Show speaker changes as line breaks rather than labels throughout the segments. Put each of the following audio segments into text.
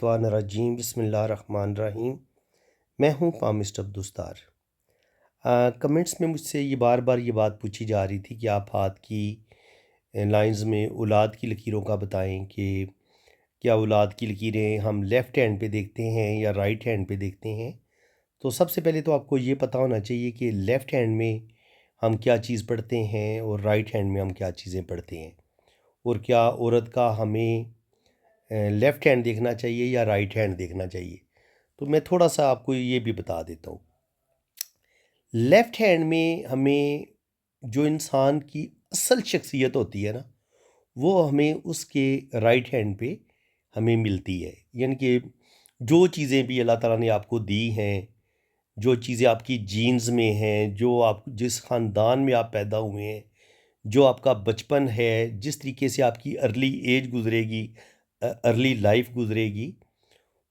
रजीम बिस्मिल्लाहिर्रहमानिर्रहीम। मैं हूँ पामिस्ट अब्दुस्तार। कमेंट्स में मुझसे ये बार बार ये बात पूछी जा रही थी कि आप हाथ की लाइंस में औलाद की लकीरों का बताएं कि क्या औलाद की लकीरें हम लेफ़्ट हैंड पे देखते हैं या राइट हैंड पे देखते हैं। तो सबसे पहले तो आपको ये पता होना चाहिए कि लेफ़्ट हैंड में हम क्या चीज़ पढ़ते हैं और राइट हैंड में हम क्या चीज़ें पढ़ते हैं, और क्या औरत का हमें लेफ़्ट हैंड देखना चाहिए या राइट हैंड देखना चाहिए। तो मैं थोड़ा सा आपको ये भी बता देता हूँ। लेफ़्ट हैंड में हमें जो इंसान की असल शख्सियत होती है ना, वो हमें उसके राइट हैंड पे हमें मिलती है। यानी कि जो चीज़ें भी अल्लाह ताला ने आपको दी हैं, जो चीज़ें आपकी जीन्स में हैं, जो आप जिस ख़ानदान में आप पैदा हुए हैं, जो आपका बचपन है, जिस तरीके से आपकी अर्ली एज गुज़रेगी, अर्ली लाइफ गुज़रेगी,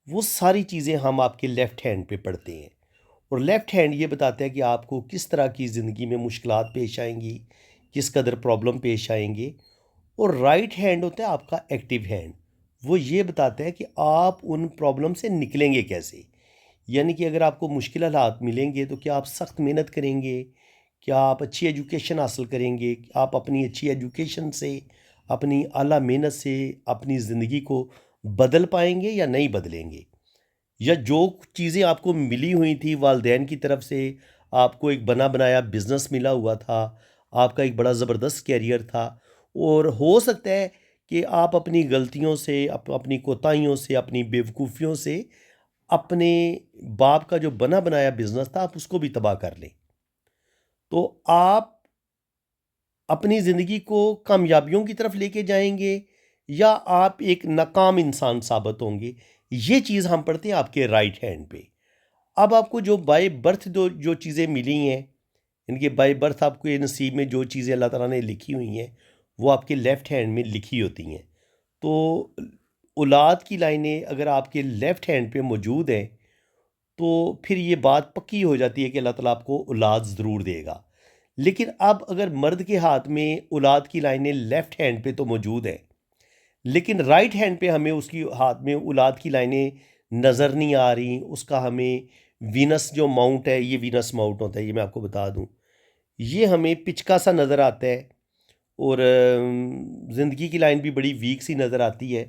वो सारी चीज़ें हम आपके लेफ़्ट हैंड पे पढ़ते हैं। और लेफ़्ट हैंड ये बताता है कि आपको किस तरह की ज़िंदगी में मुश्किलात पेश आएंगी, किस कदर प्रॉब्लम पेश आएंगे। और राइट हैंड होता है आपका एक्टिव हैंड। वो ये बताता है कि आप उन प्रॉब्लम से निकलेंगे कैसे। यानी कि अगर आपको मुश्किल हालात मिलेंगे तो क्या आप सख्त मेहनत करेंगे, क्या आप अच्छी एजुकेशन हासिल करेंगे, आप अपनी अच्छी एजुकेशन से, अपनी आला मेहनत से अपनी ज़िंदगी को बदल पाएंगे या नहीं बदलेंगे। या जो चीज़ें आपको मिली हुई थी वालदेन की तरफ से, आपको एक बना बनाया बिज़नेस मिला हुआ था, आपका एक बड़ा ज़बरदस्त कैरियर था, और हो सकता है कि आप अपनी गलतियों से, अपनी कोताहियों से, अपनी बेवकूफ़ियों से अपने बाप का जो बना बनाया बिज़नेस था आप उसको भी तबाह कर लें। तो आप अपनी ज़िंदगी को कामयाबियों की तरफ लेके जाएंगे या आप एक नाकाम इंसान साबित होंगे। ये चीज़ हम पढ़ते हैं आपके राइट हैंड पे। अब आपको जो बाय बर्थ जो चीज़ें मिली हैं, इनके बाय बर्थ आपको ये नसीब में जो चीज़ें अल्लाह ताला ने लिखी हुई हैं, वो आपके लेफ़्ट हैंड में लिखी होती हैं। तो औलाद की लाइनें अगर आपके लेफ़्ट हैंड पे मौजूद हैं, तो फिर ये बात पक्की हो जाती है कि अल्लाह ताला आपको औलाद ज़रूर देगा। लेकिन अब अगर मर्द के हाथ में औलाद की लाइनें लेफ़्ट हैंड पे तो मौजूद हैं, लेकिन राइट हैंड पे हमें उसकी हाथ में औलाद की लाइनें नज़र नहीं आ रही, उसका हमें वीनस जो माउंट है, ये वीनस माउंट होता है, ये मैं आपको बता दूं, ये हमें पिचका सा नज़र आता है, और ज़िंदगी की लाइन भी बड़ी वीक सी नज़र आती है।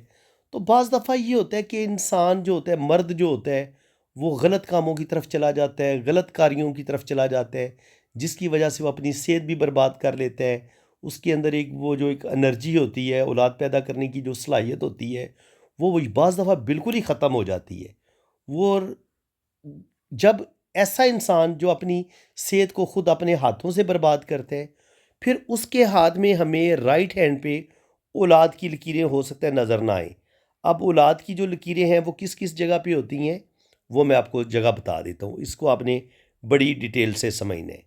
तो बाज़ दफ़ा ये होता है कि इंसान जो होता है, मर्द जो होता है, वो गलत कामों की तरफ चला जाता है, गलत कार्यों की तरफ चला जाता है, जिसकी वजह से वो अपनी सेहत भी बर्बाद कर लेता है। उसके अंदर एक वो जो एक एनर्जी होती है, औलाद पैदा करने की जो सलाहियत होती है, वो बाज़ दफ़ा बिल्कुल ही ख़त्म हो जाती है। वो और जब ऐसा इंसान जो अपनी सेहत को खुद अपने हाथों से बर्बाद करता है, फिर उसके हाथ में हमें राइट हैंड पे औलाद की लकीरें हो सकता है नज़र ना आए। अब औलाद की जो लकीरें हैं वो किस किस जगह पे होती हैं, वो मैं आपको जगह बता देता हूँ। इसको आपने बड़ी डिटेल से समझना है।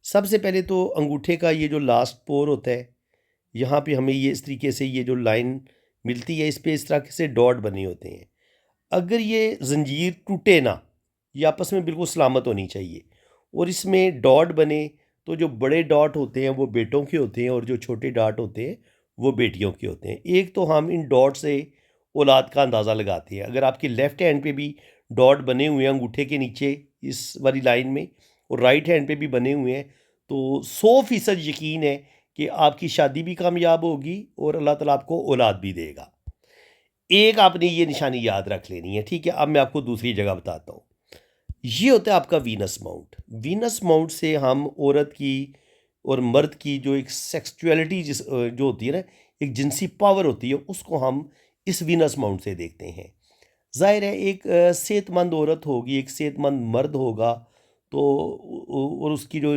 सबसे पहले तो अंगूठे का ये जो लास्ट पोर होता है, यहाँ पे हमें ये इस तरीके से ये जो लाइन मिलती है, इस पे इस तरह से डॉट बने होते हैं। अगर ये ज़ंजीर टूटे ना, ये आपस में बिल्कुल सलामत होनी चाहिए, और इसमें डॉट बने, तो जो बड़े डॉट होते हैं वो बेटों के होते हैं और जो छोटे डॉट होते हैं वो बेटियों के होते हैं। एक तो हम इन डॉट से औलाद का अंदाज़ा लगाते हैं। अगर आपके लेफ़्ट हैंड पे भी डॉट बने हुए हैं अंगूठे के नीचे इस वाली लाइन में, और राइट हैंड पे भी बने हुए हैं, तो 100% यकीन है कि आपकी शादी भी कामयाब होगी और अल्लाह ताला आपको औलाद भी देगा। एक आपने ये निशानी याद रख लेनी है, ठीक है। अब मैं आपको दूसरी जगह बताता हूँ। ये होता है आपका वीनस माउंट। वीनस माउंट से हम औरत की और मर्द की जो एक सेक्सुअलिटी जो होती है ना, एक जिनसी पावर होती है, उसको हम इस वीनस माउंट से देखते हैं। जाहिर है एक सेहतमंद औरत होगी, एक सेहतमंद मर्द होगा, तो और उसकी जो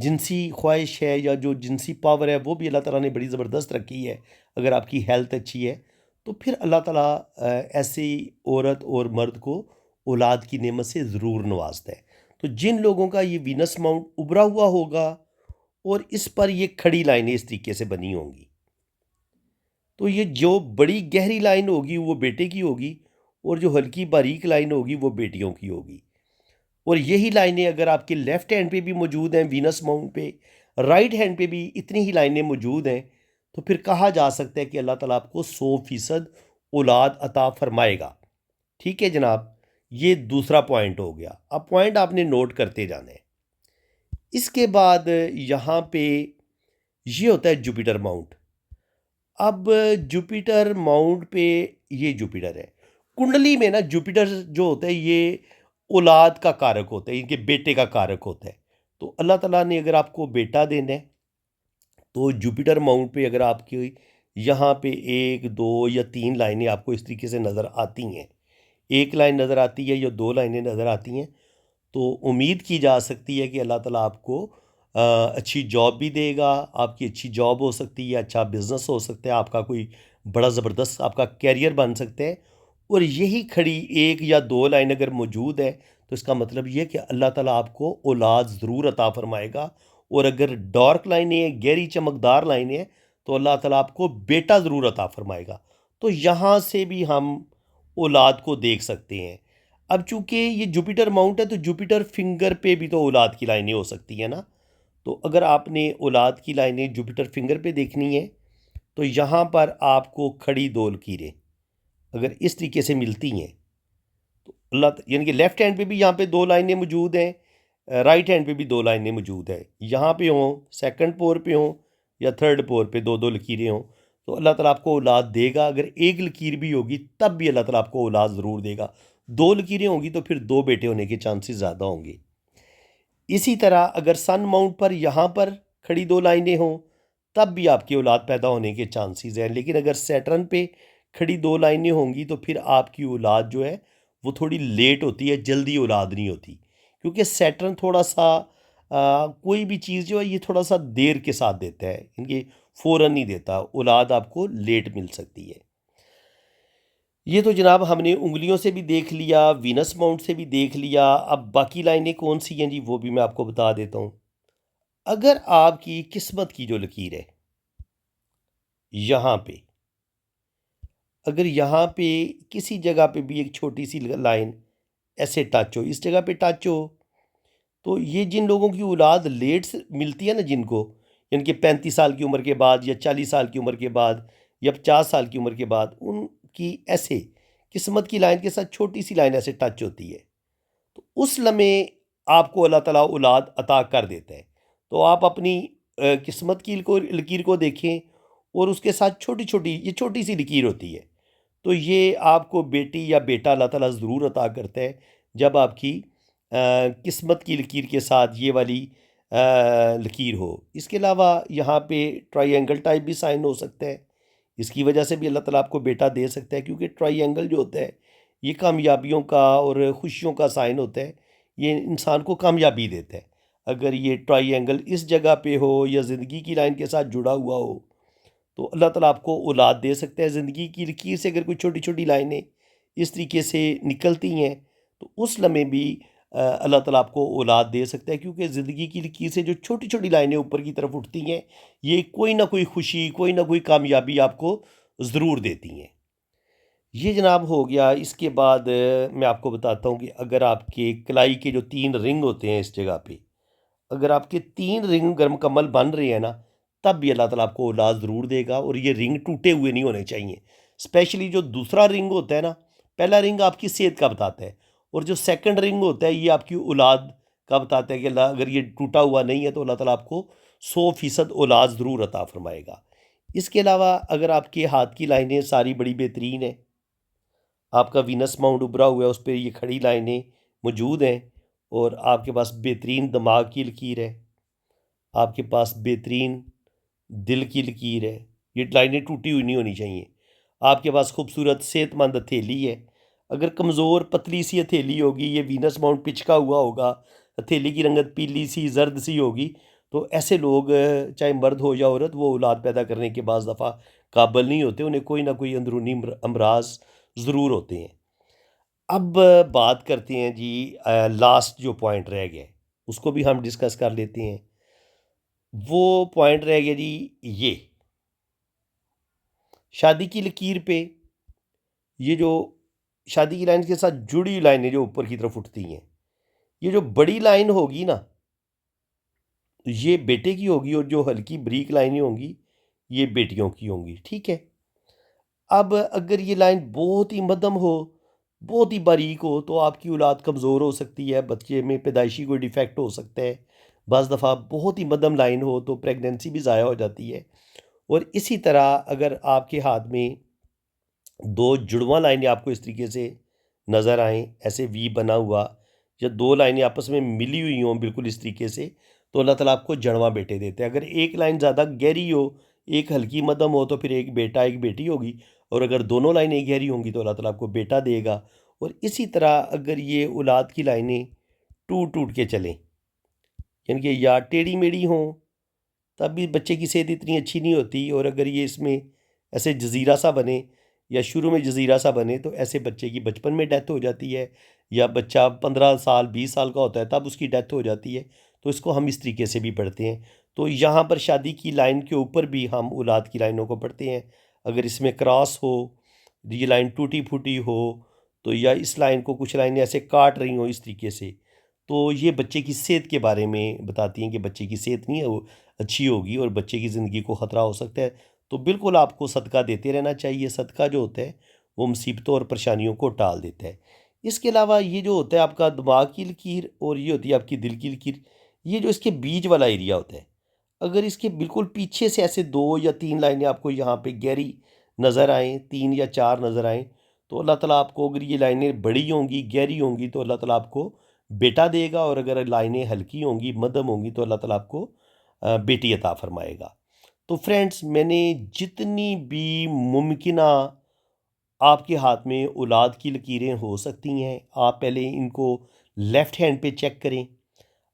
जिनसी ख्वाहिश है या जो जिनसी पावर है वो भी अल्लाह ताला ने बड़ी ज़बरदस्त रखी है। अगर आपकी हेल्थ अच्छी है तो फिर अल्लाह ताला ऐसी औरत और मर्द को औलाद की नेमत से ज़रूर नवाजता है। तो जिन लोगों का ये वीनस माउंट उभरा हुआ होगा और इस पर ये खड़ी लाइनें इस तरीके से बनी होंगी, तो ये जो बड़ी गहरी लाइन होगी वो बेटे की होगी, और जो हल्की बारीक लाइन होगी वो बेटियों की होगी। और यही लाइनें अगर आपके लेफ़्ट हैंड पे भी मौजूद हैं वीनस माउंट पे, राइट हैंड पे भी इतनी ही लाइनें मौजूद हैं, तो फिर कहा जा सकता है कि अल्लाह ताला आपको 100% औलाद अता फरमाएगा। ठीक है जनाब, ये दूसरा पॉइंट हो गया। अब पॉइंट आपने नोट करते जाना है। इसके बाद यहाँ पे ये होता है जुपिटर माउंट। अब जुपिटर माउंट पे ये जुपिटर है कुंडली में ना। जुपिटर जो होता है ये औलाद का कारक होता है, इनके बेटे का कारक होता है। तो अल्लाह ताला ने अगर आपको बेटा देना है तो जुपिटर माउंट पे अगर आपकी यहाँ पे एक दो या तीन लाइनें आपको इस तरीके से नज़र आती हैं, एक लाइन नज़र आती है या दो लाइनें नज़र आती हैं, तो उम्मीद की जा सकती है कि अल्लाह ताला आपको अच्छी जॉब भी देगा। आपकी अच्छी जॉब हो सकती है, अच्छा बिजनेस हो सकता है, आपका कोई बड़ा ज़बरदस्त आपका कैरियर बन सकता है। और यही खड़ी एक या दो लाइन अगर मौजूद है तो इसका मतलब ये है कि अल्लाह ताला आपको औलाद ज़रूर अता फरमाएगा। और अगर डार्क लाइनें हैं, गहरी चमकदार लाइनें हैं, तो अल्लाह ताला आपको बेटा ज़रूर अता फरमाएगा। तो यहाँ से भी हम औलाद को देख सकते हैं। अब चूंकि ये जुपिटर माउंट है तो जुपिटर फिंगर पे भी तो औलाद की लाइनें हो सकती हैं ना। तो अगर आपने औलाद की लाइनें जुपिटर फिंगर पे देखनी है तो यहाँ पर आपको खड़ी दो लकीरें अगर इस तरीके से मिलती हैं तो अल्लाह यानी कि लेफ़्ट हैंड पे भी यहाँ पे दो लाइनें मौजूद हैं, राइट हैंड पे भी दो लाइनें मौजूद हैं, यहाँ पे हों, सेकंड पोर पे हों या थर्ड पोर पे दो दो लकीरें हों, तो अल्लाह ताला आपको औलाद देगा। अगर एक लकीर भी होगी तब भी अल्लाह ताला आपको औलाद ज़रूर देगा। दो लकीरें होंगी तो फिर दो बेटे होने के चांसेस ज़्यादा होंगे। इसी तरह अगर सन माउंट पर यहाँ पर खड़ी दो लाइनें हों तब भी आपकी औलाद पैदा होने के चांसेस हैं। लेकिन अगर सैटर्न पे खड़ी दो लाइनें होंगी तो फिर आपकी औलाद जो है वो थोड़ी लेट होती है, जल्दी औलाद नहीं होती। क्योंकि सैटर्न थोड़ा सा कोई भी चीज़ जो है ये थोड़ा सा देर के साथ देता है, इनके फ़ौरन नहीं देता। औलाद आपको लेट मिल सकती है। ये तो जनाब हमने उंगलियों से भी देख लिया, वीनस माउंट से भी देख लिया। अब बाकी लाइनें कौन सी हैं जी, वो भी मैं आपको बता देता हूँ। अगर आपकी किस्मत की जो लकीर है यहाँ पे, अगर यहाँ पे किसी जगह पे भी एक छोटी सी लाइन ऐसे टच हो, इस जगह पे टच हो, तो ये जिन लोगों की औलाद लेट से मिलती है ना, जिनको यानी कि 35 साल की उम्र के बाद या 40 साल की उम्र के बाद या 50 साल की उम्र के बाद, उनकी ऐसे किस्मत की लाइन के साथ छोटी सी लाइन ऐसे टच होती है, तो उस लम्हे आपको अल्लाह ताला औलाद अता कर देता है। तो आप अपनी किस्मत की लकीर को देखें और उसके साथ छोटी छोटी ये छोटी सी लकीर होती है, तो ये आपको बेटी या बेटा अल्लाह ताला ज़रूर अता करता है जब आपकी किस्मत की लकीर के साथ ये वाली लकीर हो। इसके अलावा यहाँ पे ट्रायंगल टाइप भी साइन हो सकता है, इसकी वजह से भी अल्लाह ताला आपको बेटा दे सकता है। क्योंकि ट्रायंगल जो होता है ये कामयाबियों का और खुशियों का साइन होता है, ये इंसान को कामयाबी देता है। अगर ये ट्रायंगल इस जगह पे हो या ज़िंदगी की लाइन के साथ जुड़ा हुआ हो तो अल्लाह ताला आपको औलाद दे सकता है। ज़िंदगी की लकीर से अगर कोई छोटी छोटी लाइनें इस तरीके से निकलती हैं तो उस लम्हे भी अल्लाह ताला आपको औलाद दे सकता है। क्योंकि ज़िंदगी की लकीर से जो छोटी छोटी लाइनें ऊपर की तरफ उठती हैं ये कोई ना कोई खुशी, कोई ना कोई कामयाबी आपको ज़रूर देती हैं। ये जनाब हो गया। इसके बाद मैं आपको बताता हूँ कि अगर आपके कलाई के जो 3 रिंग होते हैं इस जगह पे, अगर आपके 3 रिंग अगर मुकम्मल बन रहे हैं ना तब भी अल्लाह ताला आपको औलाद ज़रूर देगा। और ये रिंग टूटे हुए नहीं होने चाहिए। स्पेशली जो दूसरा रिंग होता है ना, पहला रिंग आपकी सेहत का बताता है और जो सेकंड रिंग होता है ये आपकी औलाद का बताता है कि अल्लाह अगर ये टूटा हुआ नहीं है तो अल्लाह ताला आपको 100% औलाद ज़रूर अता फरमाएगा। इसके अलावा अगर आपके हाथ की लाइनें सारी बड़ी बेहतरीन है, आपका वीनस माउंट उभरा हुआ है, उस पर ये खड़ी लाइनें मौजूद हैं और आपके पास बेहतरीन दिमाग की लकीर है, आपके पास बेहतरीन दिल की लकीर है, ये लाइनें टूटी हुई नहीं होनी चाहिए। आपके पास खूबसूरत सेहतमंद हथेली है। अगर कमज़ोर पतली सी हथेली होगी, ये वीनस माउंट पिचका हुआ होगा, हथेली की रंगत पीली सी जर्द सी होगी, तो ऐसे लोग चाहे मर्द हो या औरत, वो औलाद पैदा करने के बाज़ दफ़ा काबिल नहीं होते। उन्हें कोई ना कोई अंदरूनी अमराज ज़रूर होते हैं। अब बात करते हैं जी, लास्ट जो पॉइंट रह गया उसको भी हम डिस्कस कर लेते हैं। वो पॉइंट रह गया जी, ये शादी की लकीर पे ये जो शादी की लाइन के साथ जुड़ी लाइनें जो ऊपर की तरफ उठती हैं, ये जो बड़ी लाइन होगी ना ये बेटे की होगी और जो हल्की ब्रीक लाइनें होंगी ये बेटियों की होंगी। ठीक है। अब अगर ये लाइन बहुत ही मध्यम हो, बहुत ही बारीक हो, तो आपकी औलाद कमज़ोर हो सकती है, बच्चे में पैदाइशी कोई डिफेक्ट हो सकता है। बज़ दफ़ा बहुत ही मध्यम लाइन हो तो प्रेगनेंसी भी ज़ाया हो जाती है। और इसी तरह अगर आपके हाथ में दो जुड़वां लाइनें आपको इस तरीके से नज़र आएँ, ऐसे वी बना हुआ, या दो लाइनें आपस में मिली हुई हों बिल्कुल इस तरीके से, तो अल्लाह ताला आपको जड़वां बेटे देते हैं। अगर एक लाइन ज़्यादा गहरी हो, एक हल्की मध्यम हो, तो फिर एक बेटा एक बेटी होगी, और अगर दोनों लाइनें गहरी होंगी तो अल्लाह ताला आपको बेटा देगा। और इसी तरह अगर ये औलाद की लाइनें टूट टूट के चलें, यानी कि या टेढ़ी मेढ़ी हों, तब भी बच्चे की सेहत इतनी अच्छी नहीं होती। और अगर ये इसमें ऐसे जज़ीरा सा बने, या शुरू में जज़ीरा सा बने, तो ऐसे बच्चे की बचपन में डेथ हो जाती है, या बच्चा 15 साल 20 साल का होता है तब उसकी डेथ हो जाती है। तो इसको हम इस तरीके से भी पढ़ते हैं। तो यहाँ पर शादी की लाइन के ऊपर भी हम औलाद की लाइनों को पढ़ते हैं। अगर इसमें क्रॉस हो, ये लाइन टूटी फूटी हो, तो या इस लाइन को कुछ लाइनें ऐसे काट रही हों इस तरीके से, तो ये बच्चे की सेहत के बारे में बताती हैं कि बच्चे की सेहत नहीं है वो अच्छी होगी और बच्चे की ज़िंदगी को ख़तरा हो सकता है। तो बिल्कुल आपको सदका देते रहना चाहिए। सदका जो होता है वो मुसीबतों और परेशानियों को टाल देता है। इसके अलावा ये जो होता है आपका दिमाग की लकीर, और ये होती है आपकी दिल की लकीर, ये जो इसके बीच वाला एरिया होता है, अगर इसके बिल्कुल पीछे से ऐसे 2 या 3 लाइनें आपको यहाँ पे गहरी नज़र आएँ, 3 या 4 नज़र आएँ, तो अल्लाह ताला आपको, अगर ये लाइनें बड़ी होंगी, गहरी होंगी, तो अल्लाह ताला आपको बेटा देगा, और अगर लाइनें हल्की होंगी, मध्यम होंगी, तो अल्लाह ताला आपको बेटी अता फ़रमाएगा। तो फ्रेंड्स, मैंने जितनी भी मुमकिना आपके हाथ में औलाद की लकीरें हो सकती हैं, आप पहले इनको लेफ़्ट हैंड पे चेक करें।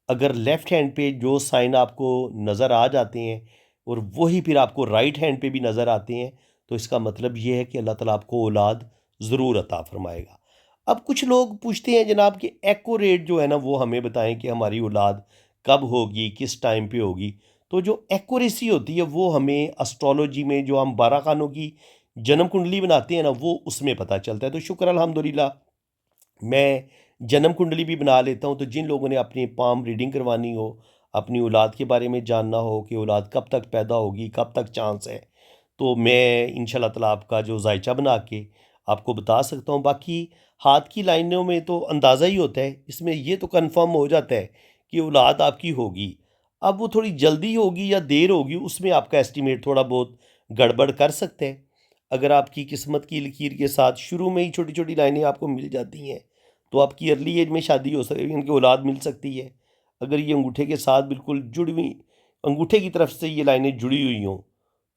अगर लेफ़्ट हैंड पे जो साइन आपको नज़र आ जाते हैं, और वही फिर आपको राइट हैंड पे भी नज़र आते हैं, तो इसका मतलब ये है कि अल्लाह ताला आपको औलाद ज़रूर अता फ़रमाएगा। अब कुछ लोग पूछते हैं जनाब कि एक्यूरेट जो है ना वो हमें बताएं कि हमारी औलाद कब होगी, किस टाइम पे होगी। तो जो एक्यूरेसी होती है वो हमें एस्ट्रोलॉजी में, जो हम 12 खानों की जन्म कुंडली बनाते हैं ना, वो उसमें पता चलता है। तो शुक्र अल्हम्दुलिल्लाह, मैं जन्म कुंडली भी बना लेता हूँ। तो जिन लोगों ने अपनी पाम रीडिंग करवानी हो, अपनी औलाद के बारे में जानना हो कि औलाद कब तक पैदा होगी, कब तक चांस है, तो मैं इंशाल्लाह ताला आपका जो जायचा बना के आपको बता सकता हूँ। बाकी हाथ की लाइनों में तो अंदाज़ा ही होता है, इसमें ये तो कन्फर्म हो जाता है कि औलाद आपकी होगी। अब वो थोड़ी जल्दी होगी या देर होगी, उसमें आपका एस्टिमेट थोड़ा बहुत गड़बड़ कर सकते हैं। अगर आपकी किस्मत की लकीर के साथ शुरू में ही छोटी छोटी लाइनें आपको मिल जाती हैं, तो आपकी अर्ली एज में शादी हो सकती है, इनकी औलाद मिल सकती है। अगर ये अंगूठे के साथ बिल्कुल जुड़ी हुई, अंगूठे की तरफ से ये लाइनें जुड़ी हुई हों,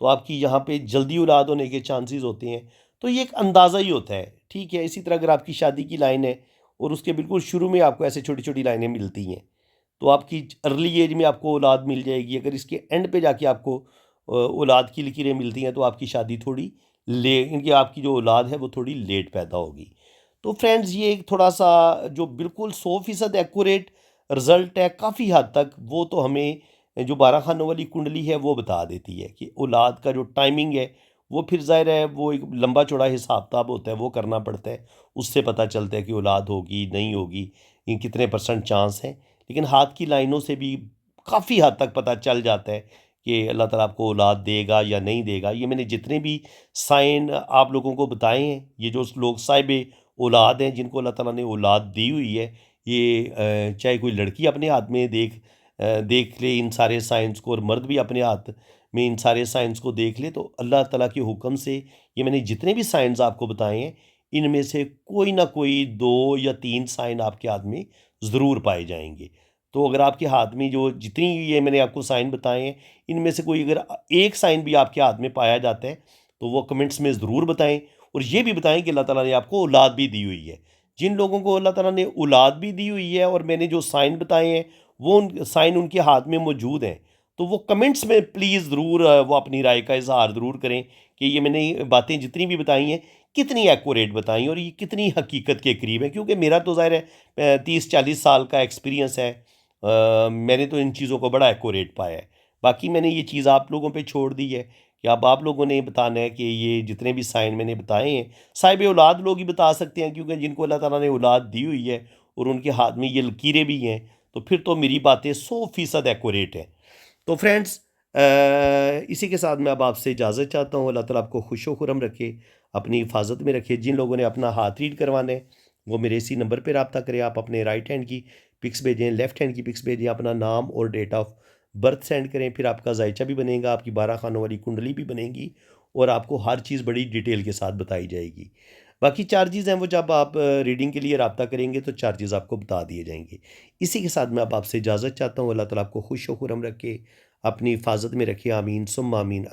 तो आपकी यहाँ पे जल्दी औलाद होने के चांसेस होते हैं। तो ये एक अंदाज़ा ही होता है, ठीक है। इसी तरह अगर आपकी शादी की लाइन है और उसके बिल्कुल शुरू में आपको ऐसे छोटी छोटी लाइनें मिलती हैं, तो आपकी अर्ली एज में आपको औलाद मिल जाएगी। अगर इसके एंड पे जाके आपको औलाद की लकीरें मिलती हैं, तो आपकी शादी थोड़ी ले इनकी आपकी जो औलाद है वो थोड़ी लेट पैदा होगी। तो फ्रेंड्स, ये एक थोड़ा सा जो बिल्कुल 100% एक्यूरेट रिज़ल्ट है काफ़ी हद तक, वो तो हमें जो 12 खानों वाली कुंडली है वो बता देती है कि औलाद का जो टाइमिंग है, वो फिर ज़ाहिर है वो एक लंबा चौड़ा हिसाब किताब होता है, वो करना पड़ता है। उससे पता चलता है कि औलाद होगी नहीं होगी, इन कितने परसेंट चांस हैं। लेकिन हाथ की लाइनों से भी काफ़ी हद तक पता चल जाता है कि अल्लाह ताला आपको औलाद देगा या नहीं देगा। ये मैंने जितने भी साइन आप लोगों को बताए हैं, ये जो लोग साहिब औलाद हैं, जिनको अल्लाह ताला ने औलाद दी हुई है, ये चाहे कोई लड़की अपने हाथ में देख ले इन सारे साइंस को, और मर्द भी अपने हाथ में इन सारे साइंस को देख ले, तो अल्लाह ताला के हुक्म से ये मैंने जितने भी साइंस आपको बताए हैं, इनमें से कोई ना कोई 2 या 3 साइन आपके हाथ में ज़रूर पाए जाएंगे। तो अगर आपके हाथ में जो जितनी ये मैंने आपको साइन बताए हैं, इनमें से कोई अगर एक साइन भी आपके हाथ में पाया जाता है, तो वो कमेंट्स में ज़रूर बताएं। और ये भी बताएं कि अल्लाह ताला ने आपको औलाद भी दी हुई है। जिन लोगों को अल्लाह ताला ने औलाद भी दी हुई है, और मैंने जो साइन बताए हैं वो उन साइन उनके हाथ में मौजूद हैं, तो वो कमेंट्स में प्लीज़ ज़रूर वो अपनी राय का इजहार ज़रूर करें कि ये मैंने बातें जितनी भी बताई हैं कितनी एक्यूरेट बताई, और ये कितनी हकीकत के करीब है। क्योंकि मेरा तो ज़ाहिर है 30-40 साल का एक्सपीरियंस है। मैंने तो इन चीज़ों को बड़ा एक्यूरेट पाया है। बाकी मैंने ये चीज़ आप लोगों पे छोड़ दी है कि अब आप लोगों ने बताना है कि ये जितने भी साइन मैंने बताए हैं, साहिब औलाद लोग ही बता सकते हैं, क्योंकि जिनको अल्लाह ताला ने औलाद दी हुई है और उनके हाथ में ये लकीरें भी हैं, तो फिर तो मेरी बातें 100% एक्यूरेट हैं। तो फ्रेंड्स, इसी के साथ मैं अब आपसे इजाज़त चाहता हूँ। अल्लाह ताला आपको खुश व खुरम रखे। अपनी हिफाजत में रखिए। जिन लोगों ने अपना हाथ रीड करवाना है वो मेरे इसी नंबर पर रब्ता करें। आप अपने राइट हैंड की पिक्स भेजें, लेफ़्ट हैंड की पिक्स भेजें, अपना नाम और डेट ऑफ बर्थ सेंड करें। फिर आपका जायचा भी बनेगा, आपकी 12 खानों वाली कुंडली भी बनेगी और आपको हर चीज़ बड़ी डिटेल के साथ बताई जाएगी। बाकी चार्जेज़ हैं वो जब आप रीडिंग के लिए रब्ता करेंगे तो चार्जेज़ आपको बता दिए जाएंगे। इसी के साथ मैं अब आपसे इजाज़त चाहता हूँ। अल्लाह ताला आपको खुश व खुरम रखे, अपनी हिफाजत में रखे। आमीन सुम्मा आमीन।